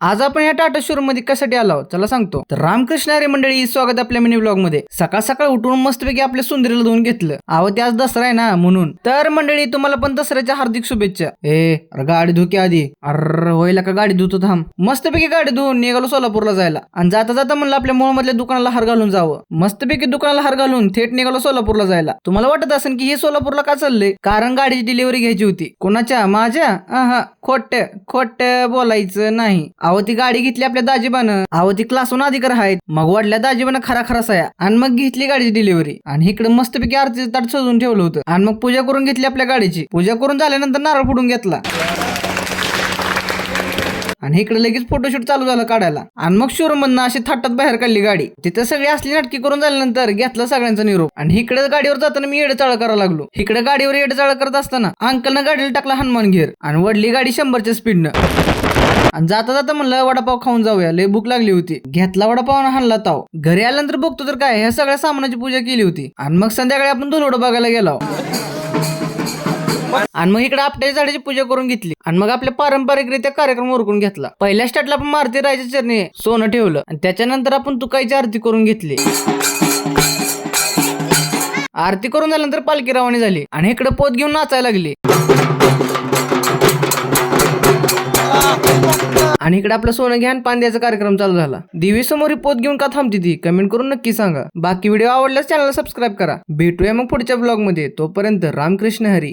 आज आपण या टाटा शोरूम मध्ये कशासाठी आलो चला सांगतो. तर रामकृष्ण हरी मंडळी, स्वागत आपल्या मिनी ब्लॉग मध्ये. सकाळ सकाळ उठून मस्तपैकी आपल्या सुंदरीला धुवून घेतलं. अहो ते आज दसरा आहे ना म्हणून. तर मंडळी तुम्हाला पण दसऱ्याच्या हार्दिक शुभेच्छा. अरे गाडी धुके आधी. अरे होईल का गाडी धुतो थांब. मस्तपैकी गाडी धुवून निघालो सोलापूरला जायला. आणि जाता जाता म्हणलं आपल्या मोह मधल्या दुकानाला हार घालून जावं. मस्तपैकी दुकानाला हार घालून थेट निघालो सोलापूरला जायला. तुम्हाला वाटत असेल की हे सोलापूरला का चाललंय, कारण गाडीची डिलिव्हरी घ्यायची होती. कोणाच्या? माझ्या? खोट बोलायचं नाही. अहो ती गाडी घेतली आपल्या दाजीबानं. अहो ती क्लासून अधिकार आहेत. मग वाढल्या दाजीबानं खरा सया आणि मग घेतली गाडीची डिलिव्हरी. आणि इकडे मस्तपैकी आरतीचं ताट सजून ठेवलं होतं. आणि मग पूजा करून घेतली आपल्या गाडीची. पूजा करून झाल्यानंतर नारळ फोडून घेतला. आणि इकडे लगेच फोटोशूट चालू झालं काढायला. आणि मग शोरूम मधनं अशी थाटात बाहेर काढली गाडी. तिथे सगळी असली नाटकी करून झाल्यानंतर घेतला सगळ्यांचा निरोप. आणि इकडे गाडीवर जाताना मी येडचाळ करायला लागलो. इकडे गाडीवर येडचाळ करत असताना अंकलनं गाडीला टाकला हनुमान घेर आणि वडली गाडी 100च्या स्पीडनं. आणि जाता जाता म्हणलं वडापाव खाऊन जाऊया, लय भूक लागली होती. घेतला वडापाव आणि हाणला ताव. घरी आल्यानंतर बघतो तर काय, ह्या सगळ्या सामानाची पूजा केली होती. आणि मग संध्याकाळी आपण धुलवडं बघायला गेलो. आणि मग इकडे आपट्याच्या झाडाची पूजा करून घेतली. आणि मग आपल्या पारंपरिकरित्या कार्यक्रम उरकून घेतला. पहिल्या स्टार्टला आपण मारुती राजाच्या चरणी सोनं ठेवलं. आणि त्याच्यानंतर आपण तुकाईची आरती करून घेतली. आरती करून झाल्यानंतर पालखी रवानी झाली. आणि इकडे पोत घेऊन नाचायला लागली. आणि इकडे आपलं सोनं घ्या पान द्यायचा कार्यक्रम चालू झाला. देवी समोर पोत घेऊन का थांबती ती, कमेंट करून नक्की सांगा. बाकी व्हिडिओ आवडल्यास चॅनलला सबस्क्राईब करा. भेटूया मग पुढच्या ब्लॉग मध्ये. तोपर्यंत रामकृष्ण हरी.